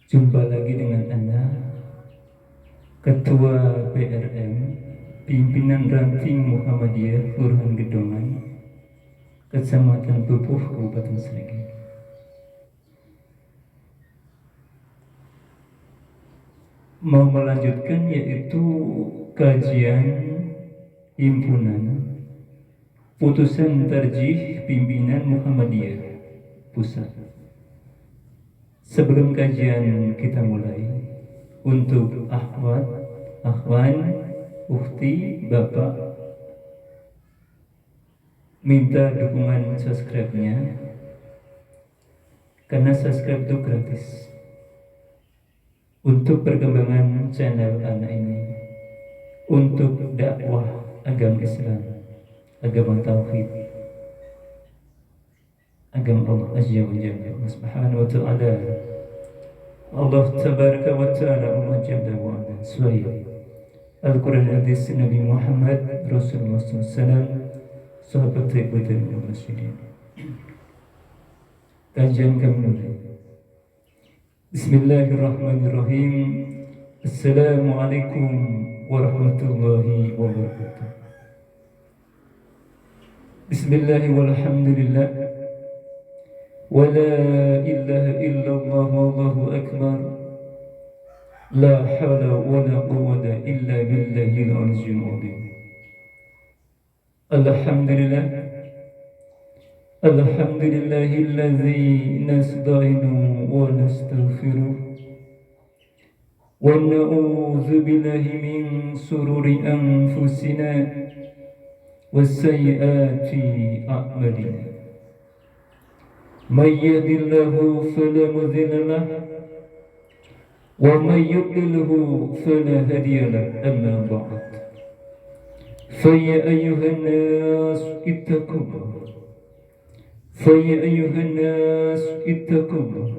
Jumpa lagi dengan Anda, Ketua PRM, Pimpinan Ranting Muhammadiyah Kelurahan Gedongan, Kecamatan Pupuh, Kabupaten Sragen. Mau melanjutkan yaitu kajian himpunan putusan tarjih pimpinan Muhammadiyah Pusat. Sebelum kajian kita mulai, untuk akhwat, akhwan, ukhti, bapak, minta dukungan subscribe-nya, karena subscribe itu gratis untuk perkembangan channel anak ini, untuk dakwah agama Islam, agama tauhid, agama Allah Azza wa Jalla, Subhanahu wa Ta'ala. Allah Tabaraka wa Ta'ala, Allah Jalla wa Ala, supaya Al-Quran hadis Nabi Muhammad Rasulullah SAW, sahabat terbaik dan rasyidin. Kajian kami mulai. Bismillahirrahmanirrahim. Assalamualaikum warahmatullahi wabarakatuh. Bismillah walhamdulillah, wa la ilaha illallah wallahu akbar, la hawla wa la quwwata illa billahil aliyyil azim. Alhamdulillah, alhamdulillahilladzi nasta'inu wa nastaghfiruh wa na'udzu billahi min sururi anfusina وَالسَّيِّئَاتِ أَعْمَالِنَا مَن يَهْدِ اللَّهُ فَلَا مُضِلَّ لَهُ وَمَن يُضْلِلْهُ فَلَا هَادِيَ لَهُ أَمَّا بَعْدُ فَيَا أَيُّهَا النَّاسُ اتَّقُوا اللَّهَ فَيَا أَيُّهَا النَّاسُ اتَّقُوا اللَّهَ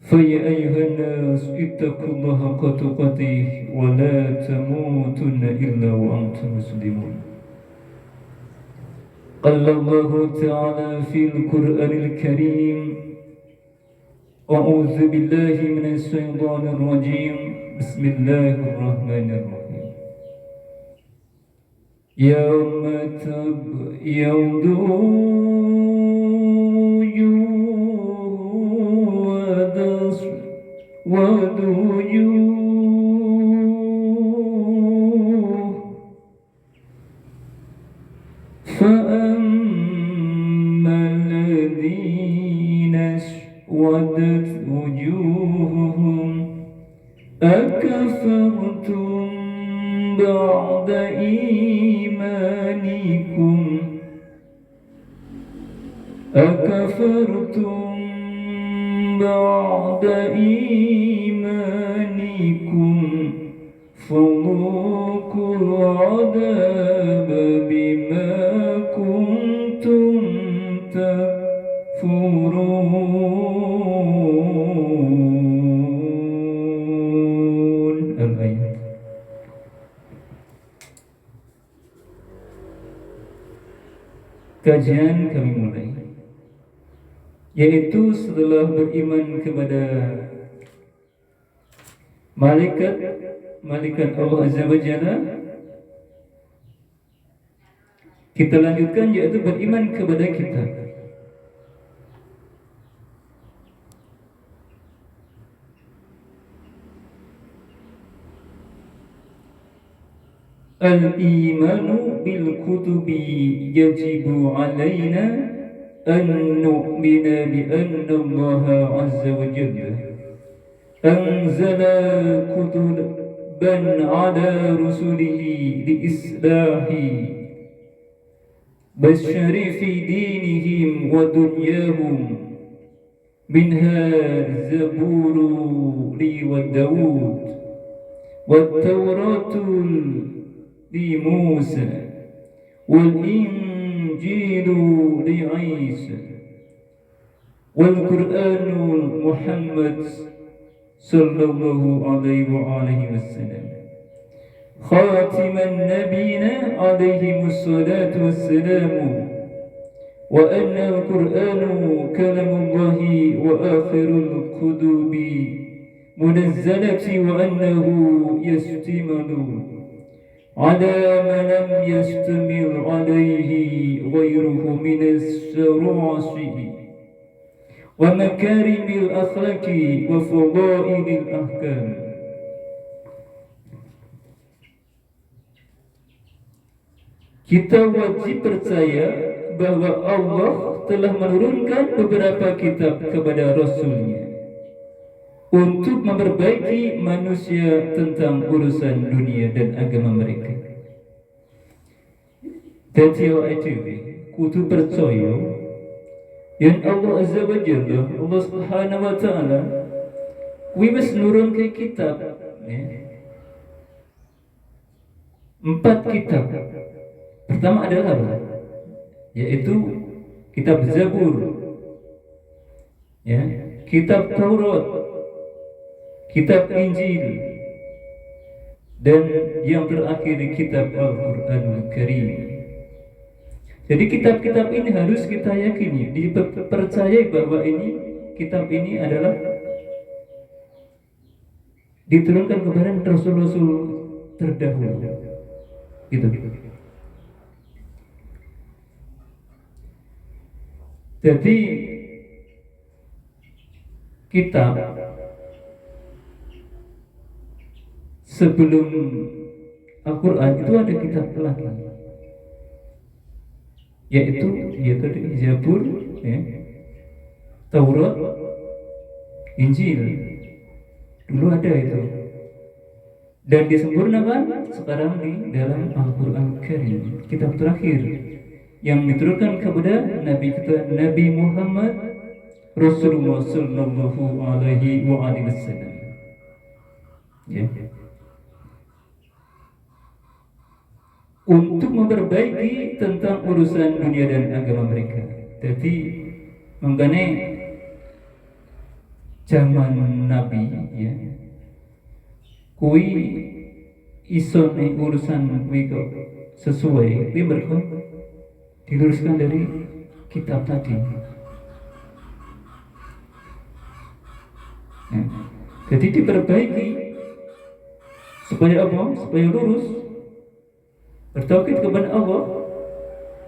فَيَا أَيُّهَا النَّاسُ اتَّقُوا اللَّهَ حَقَّ تُقَاتِهِ وَلَا تَمُوتُنَّ إِلَّا وَأَنتُم مُسْلِمُونَ. قال الله تعالى في القرآن الكريم: أعوذ بالله من الشيطان الرجيم، بسم الله الرحمن الرحيم. يوم تبيض وتسود وجوه، فأما الذين اسودت وجوههم أكفرتم بعد إيمانكم فذوقوا العذاب بما كنتم تكفرون. الآيات. Kajian kami mulai, yaitu setelah beriman kepada malaikat Allah Azza wa Jalla, kita lanjutkan yaitu beriman kepada kitab. Al-imanu bil kutubi yajibu alaina an nu'mina bi anna Allah Azza wa Jalla anzala kutuban ala rusulihi li islahi bashari fi dinihim wa dunyahum, minha zaburu li wa Dawud wa Tawratul li Musa wal Injilu li Isa wal Qur'anul Muhammad sallallahu alaihi wa alihi wasallam, khatiman nabiyina alaihi wassalatu wassalamu wa anna al-Qur'anu kalamullahi wa akhirul qudubi munazzalati wa annahu yastimilu ala ma lam yastamil alayhi ghayruhu min as-sarasi wa makarimil akhlaqi wa fadailil ahkam. Kita wajib percaya bahwa Allah telah menurunkan beberapa kitab kepada Rasul-Nya untuk memperbaiki manusia tentang urusan dunia dan agama mereka. Dadi awake dhewe kudu percaya yen Allah Azza wa Jalla, Allah Subhanahu wa taala kuwi wis nurunke kitab, ya. 4 kitab. Pertama adalah apa? Yaitu kitab Zabur, ya, kitab Taurat, kitab Injil, dan yang terakhir kitab Al-Qur'anul Karim. Jadi kitab-kitab ini harus kita yakini, dipercayai bahwa ini kitab ini adalah diturunkan kepada Rasul-Rasul terdahulu. Gitu. Jadi kitab sebelum Al-Quran itu ada kitab lagi, yaitu Zabur, ya, Taurat, Injil. Dulu ada itu, dan disempurnakan sekarang di dalam Al-Quran Karim, kitab terakhir yang diturunkan kepada Nabi kita, Nabi Muhammad Rasulullah Sallallahu Alaihi Wasallam. Ya. Untuk memperbaiki tentang urusan dunia dan agama mereka. Jadi mengenai zaman Nabi, ya, kui iso nih urusan kui kok sesuai, kui mereka diluruskan dari kitab tadi. Ya. Jadi diperbaiki supaya apa? Supaya lurus, bertauhid kepada Allah,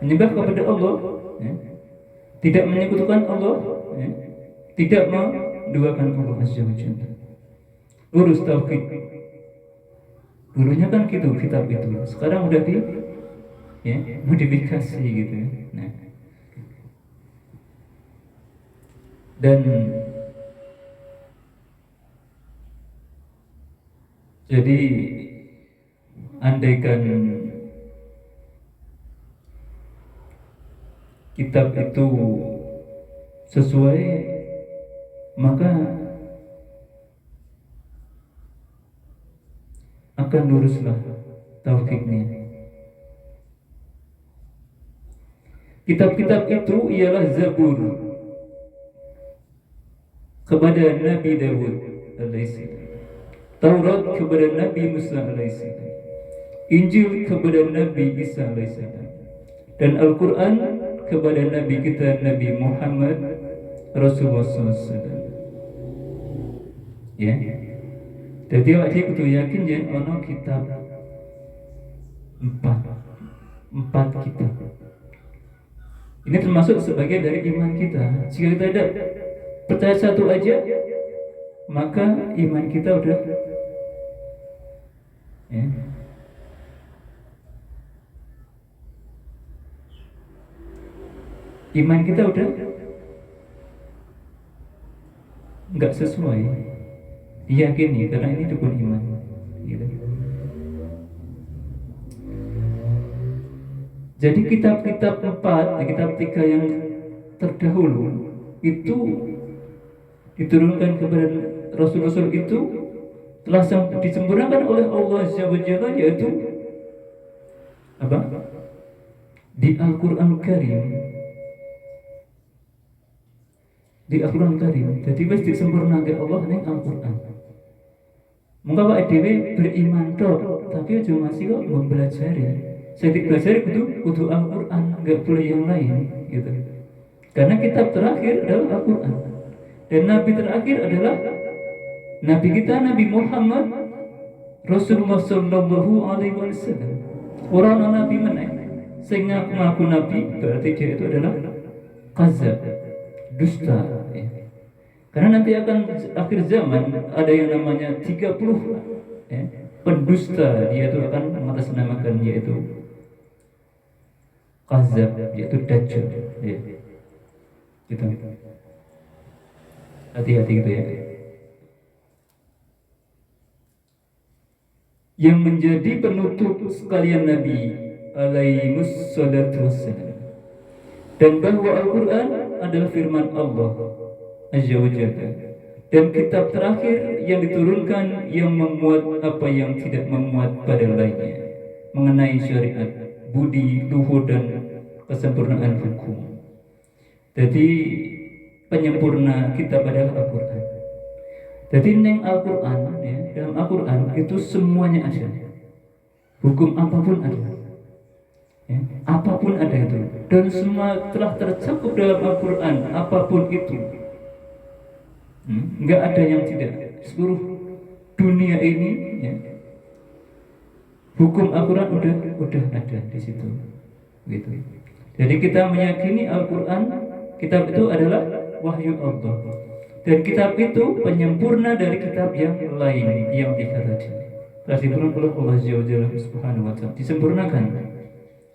menyembah kepada Allah, ya, tidak menyekutukan Allah, ya, tidak menduakan Allah Azza wa Jalla. Lurus tauhid. Dulunya kan gitu kitab itu, sekarang udah ya, modifikasi gitu. Nah, dan jadi andaikan kitab itu sesuai, maka akan luruslah tauhidnya. Kitab-kitab itu ialah Zabur kepada Nabi Dawud alaihissalam, Taurat kepada Nabi Musa alaihissalam, Injil kepada Nabi Isa alaihissalam, dan Al-Quran kepada Nabi kita Nabi Muhammad Rasulullah SAW. Ya, jadi wajib kudu yakin yen ono kitab empat kitab. Ini termasuk sebagai dari iman kita. Jika kita tidak percaya satu aja, maka iman kita udah, ya, iman kita udah nggak sesuai. Diyakini karena ini rukun iman, gitu. Jadi kitab-kitab 4, kitab 3 yang terdahulu itu diturunkan kepada Rasul-Rasul itu telah disempurnakan oleh Allah Azza wa Jalla, yaitu apa? Di Al-Quran Karim. Di Al-Quran Karim. Jadi wis disempurnakan Allah ning Al-Quran. Mungkin Pak dhewe beriman tok, tapi aja masih kok membelajari. Saya belajar kudu Al-Quran, enggak boleh yang lain, gitu. Karena kitab terakhir adalah Al-Quran. Dan Nabi terakhir adalah Nabi kita, Nabi Muhammad Rasulullah Sallallahu Alaihi Wasallam. Orang Nabi mana? Sehingga mengaku Nabi berarti dia itu adalah kazab, dusta. Ya. Karena nanti akan akhir zaman ada yang namanya 30 ya, pendusta, dia itu akan mengatasnamakan yaitu kazab, yaitu dajjal. Ya. Gitu. Hati-hati gitu ya. Yang menjadi penutup sekalian Nabi alaihi wassalatu wassalam, dan bahwa Al-Quran adalah firman Allah Azza wa Jalla, dan kitab terakhir yang diturunkan yang memuat apa yang tidak memuat pada lainnya mengenai syariat, budi, luhur dan kesempurnaan hukum. Jadi penyempurna kitab adalah Al-Quran. Jadi neng Al-Quran ya, dalam Al-Quran itu semuanya ada. Hukum apapun ada. Ya, apapun ada itu. Dan semua telah tercakup dalam Al-Quran, apapun itu. Enggak ada yang tidak. Seluruh dunia ini ya, hukum Al-Quran udah ada di situ. Gitu. Jadi kita meyakini Al-Quran, kitab itu adalah wahyu Allah. Dan kitab itu penyempurna dari kitab yang lain yang tiga tadi. Disempurnakan oleh Allah Subhanahu wa Ta'ala. Disempurnakan.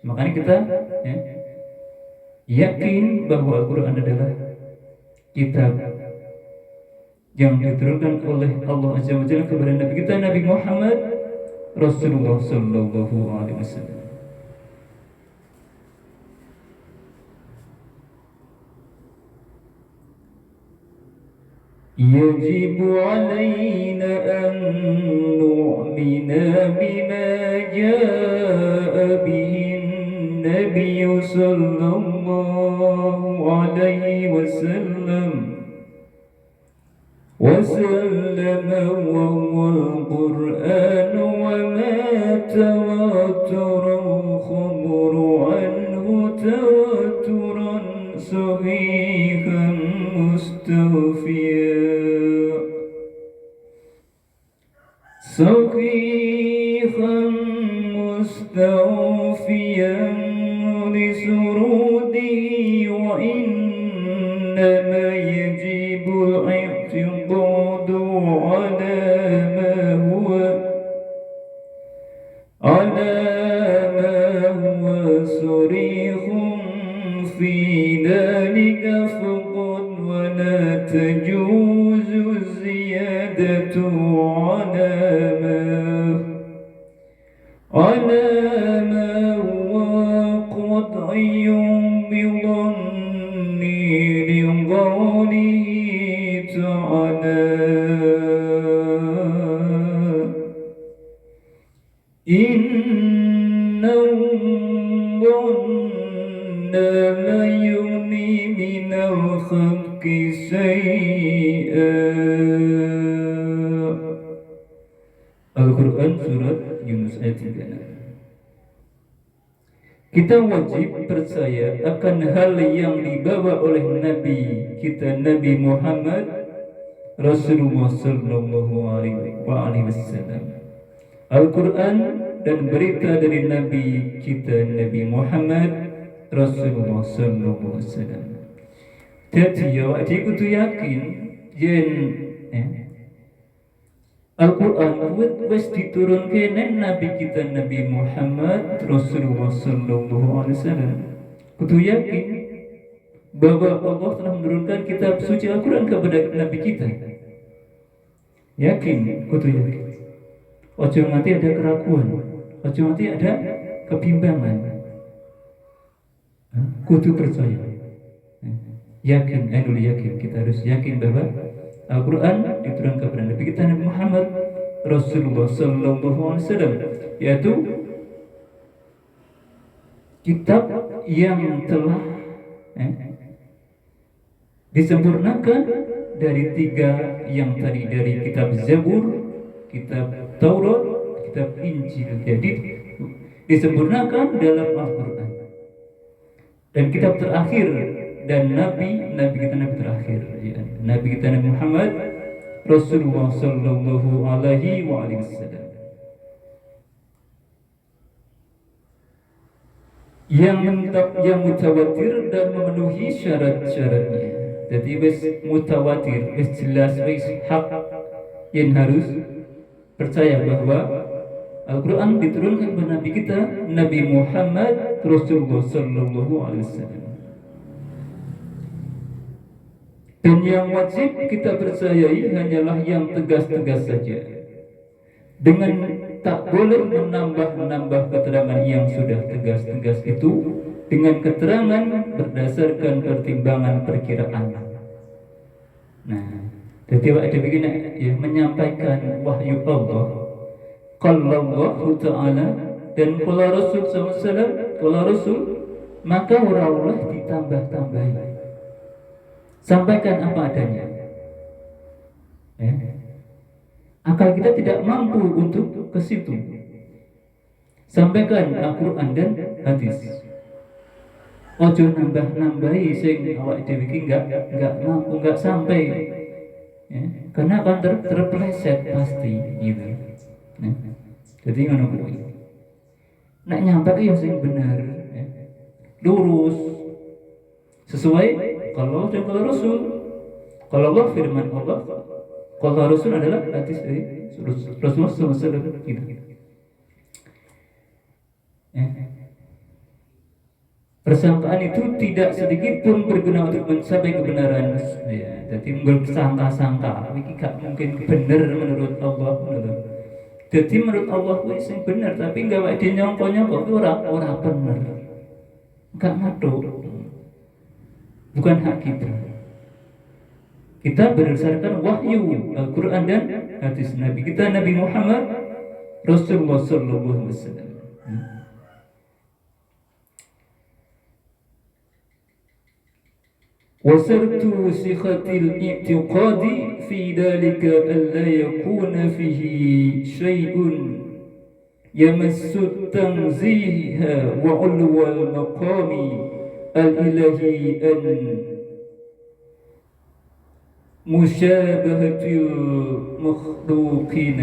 Makanya kita ya, yakin bahwa Al-Quran adalah kitab yang diturunkan oleh Allah Azza wa Jalla kepada Nabi kita, Nabi Muhammad Rasulullah Sallallahu Alaihi Wasallam. يجب علينا أن نؤمن بما جاء به النبي صلى الله عليه وسلم وهو القرآن وما تواتر الخبر عنه تواترا صحيحا مستوفيا لسروده وإنما يجب الاعتقاد على ما هو صريح في ذلك فقط ولا تجوز الزيادة على ما هو قطعي بظني لقوله تعالى إن الظن لا يغني من الحق شيئا. Al-Quran surat Yunus ayat 36. Kita wajib percaya akan hal yang dibawa oleh Nabi kita, Nabi Muhammad Rasulullah Sallallahu Alaihi Wasallam. Al-Quran dan berita dari Nabi kita, Nabi Muhammad Rasulullah Sallallahu Alaihi Wasallam. Jadi awak itu yakin yen Al-Quran wis diturunkan Nabi kita Nabi Muhammad Rasulullah Sallallahu Alaihi Wasallam. Kudu yakin bahwa Allah telah menurunkan kitab suci Al-Quran kepada Nabi kita. Yakin, kudu yakin. Ojo nanti ada keraguan, ojo nanti ada kebimbangan. Kudu percaya. Yakin, yakin. Kita harus yakin bahwa Al-Quran diturunkan kepada Nabi kita Nabi Muhammad Rasulullah Sallallahu Alaihi Wasallam, yaitu kitab yang telah disempurnakan dari tiga yang tadi, dari kitab Zabur, kitab Taurat, kitab Injil. Jadi disempurnakan dalam Al-Quran. Dan kitab terakhir dan nabi kita nabi terakhir, ya. Nabi kita Nabi Muhammad Rasulullah sallallahu alaihi wasallam yang mutawatir dan memenuhi syarat-syaratnya. Jadi wis mutawatir, wis jelas, wis hak, yang harus percaya bahwa Al-Quran diturunkan kepada Nabi kita Nabi Muhammad Rasulullah sallallahu alaihi wasallam. Dan yang wajib kita percayai hanyalah yang tegas-tegas saja, dengan tak boleh menambah-nambah keterangan yang sudah tegas-tegas itu dengan keterangan berdasarkan pertimbangan perkiraan. Nah, jadi waktu begini ya, menyampaikan wahyu Allah, qala Allah Ta'ala dan qala Rasul SAW, qala Rasul, maka ora-ora ditambah-tambahi. Sampaikan apa adanya. Ya. Akal kita tidak mampu untuk ke situ. Sampaikan Al-Quran dan hadis. Ojo nambah-nambahi sing awak dhewe iki enggak mampu, enggak sampai. Ya. Karena akan terpeleset pasti gitu. Ya. Jadi ngono kuwi. Nek nyampe ya sing bener, ya. Lurus sesuai kalau dan kalau Rasul. Kalau Allah firman Allah, kalau Rasul adalah hadis dari Rasulullah SAW gitu. Ya. Persangkaan itu tidak sedikit pun berguna untuk mencapai kebenaran. Ya, jadi bersangka-sangka, ini gak mungkin benar menurut Allah. Jadi menurut Allah itu yang benar, tapi nggak ada nyongko-nyongko itu orang benar, nggak ngatur. Bukan hak kita. Kita berdasarkan wahyu Al-Quran dan hadis Nabi kita Nabi Muhammad Rasulullah sallallahu alaihi wasallam. وسرت صيغة الاعتقاد في ذلك ألا يكون فيه شيء يمس التنزيه وعلو المقام الإلهي أن مشابهة المخلوقين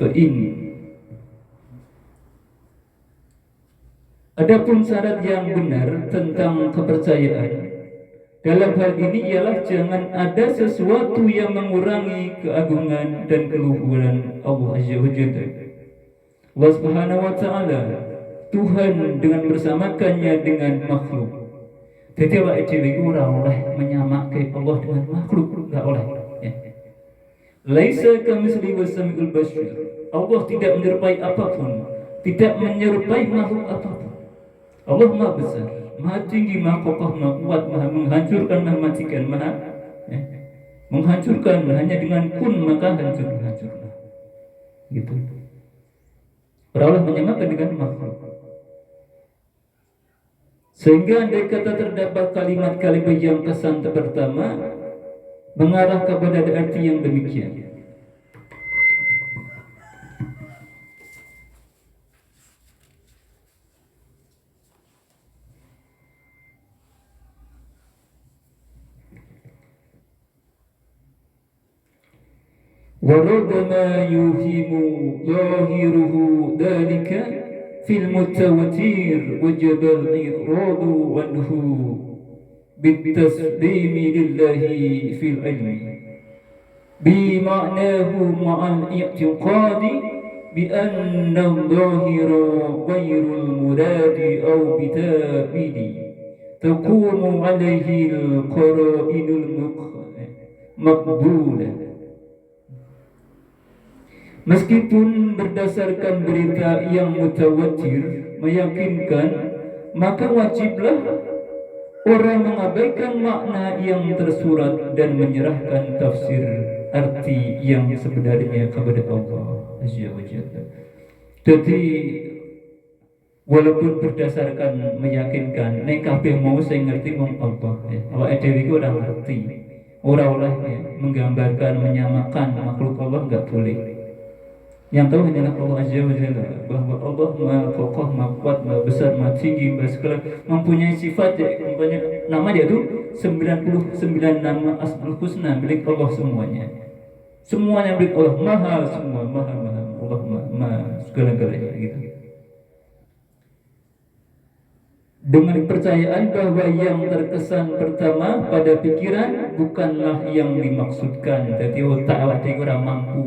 فإن. Adapun syarat yang benar tentang kepercayaan dalam hal ini ialah jangan ada sesuatu yang mengurangi keagungan dan keluhuran Allah Azza wa Jalla. Allah Subhanahu wa Ta'ala Tuhan dengan bersamakannya dengan makhluk. Jadi awak dhewe iku ora oleh menyamakan Allah dengan makhluk, enggak oleh. Ya. Laisa kamitslihi wa samiul basir. Allah tidak menyerupai apapun, tidak menyerupai makhluk apapun. Allah Maha besar, Maha tinggi, Maha kokoh, Maha kuat, Maha menghancurkan, Maha matikan, Maha menghancurkan hanya dengan kun maka hancurlah. Gitu. Allah menyamakan dengan makhluk. Sehingga andai kata terdapat kalimat-kalimat yang kesan pertama mengarah kepada arti yang demikian. ورد ما يوهم ظاهره ذلك في المتواتر وجب الإعراض عنه بالتسليم لله في العلم بمعناه مع الاعتقاد بأن الظاهر غير المراد أو بتأويل تقوم عليه القرائن المقبولة. Meskipun berdasarkan berita yang mutawatir meyakinkan, maka wajiblah orang mengabaikan makna yang tersurat dan menyerahkan tafsir arti yang sebenarnya kepada Allah Azza wa Jalla. Jadi walaupun berdasarkan meyakinkan, nek kabeh mau sing ngerti wong Allah, awake dhewe iku ora ngerti. Ora oleh menggambarkan menyamakan makhluk Allah, enggak boleh. Yang tahu hanyalah Allah Azza wa Jalla, bahwa Allah Maha Kokoh, Maha Kuat, Maha Besar, Maha Tinggi, Maha Segala, mempunyai sifat, mempunyai nama, dia itu 99 nama Asmaul Husna milik Allah semuanya. Semuanya milik Allah, Maha semua, Maha Maha Allah, Maha segala-galanya gitu. Dengan kepercayaan bahwa yang terkesan pertama pada pikiran bukanlah yang dimaksudkan. Jadi otak awak itu orang mampu,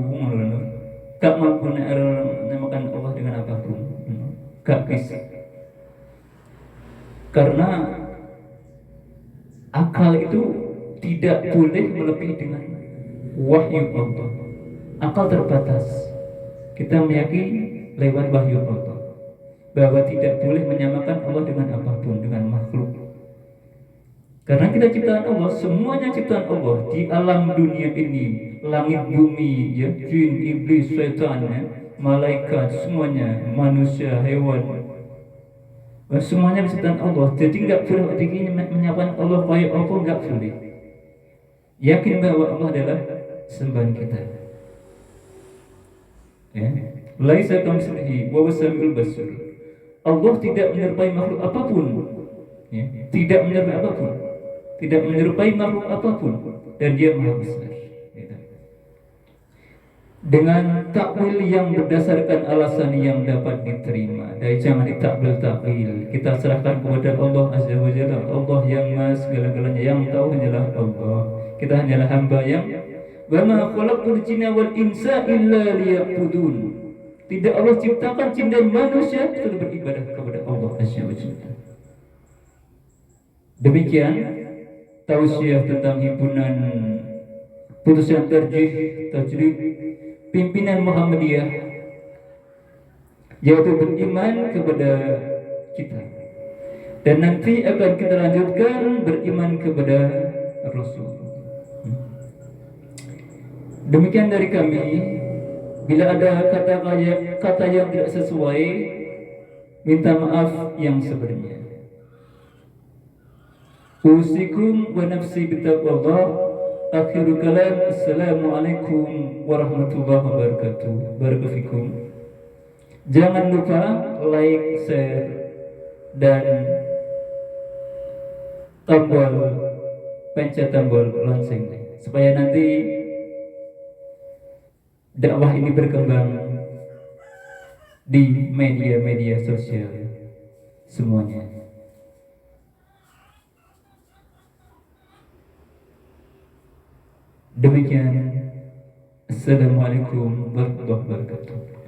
gak mampu namakan Allah dengan apapun, gak bisa. Karena akal itu tidak boleh melebihi dengan wahyu Allah. Akal terbatas. Kita meyakini lewat wahyu Allah bahwa tidak boleh menyamakan Allah dengan apapun, dengan makhluk. Karena kita ciptaan Allah, semuanya ciptaan Allah di alam dunia ini, langit bumi, ya, jin, iblis, syaitan, ya, malaikat, semuanya, manusia, hewan, semuanya ciptaan Allah. Jadi nggak boleh menyamakan Allah kayak apa, nggak boleh. Yakin bahwa Allah adalah sembahan kita. Ya, laisa kamitslihi wa huwas samiul basir. Allah tidak menyerupai makhluk apapun, ya, tidak menyerupai apapun, tidak menyerupai makhluk apapun, dan Dia Maha Besar. Gitu. Dengan takwil yang berdasarkan alasan yang dapat diterima, dan jangan ditakwil-takwil. Kita serahkan kepada Allah Azza wa Jalla, Allah yang Maha segala-galanya, yang tahu hanyalah Allah. Kita hanyalah hamba yang wa ma khalaqtul jinna wal insa illa liya'budun. Tidak Allah ciptakan jin dan manusia untuk beribadah kepada Allah Azza wa Jalla. Demikian tausiah tentang himpunan putusan tajrid pimpinan Muhammadiyah, yaitu beriman kepada kita. Dan nanti akan kita lanjutkan beriman kepada Rasul. Demikian dari kami. Bila ada kata yang tidak sesuai, minta maaf yang sebenarnya. Usikum wa nafsi bitaqwallah. Akhirul kalam. Assalamualaikum warahmatullahi wabarakatuh. Barakallahu. Jangan lupa like, share, dan pencet tombol lonceng supaya nanti dakwah ini berkembang di media-media sosial semuanya. Demikian. Assalamualaikum warahmatullahi wabarakatuh.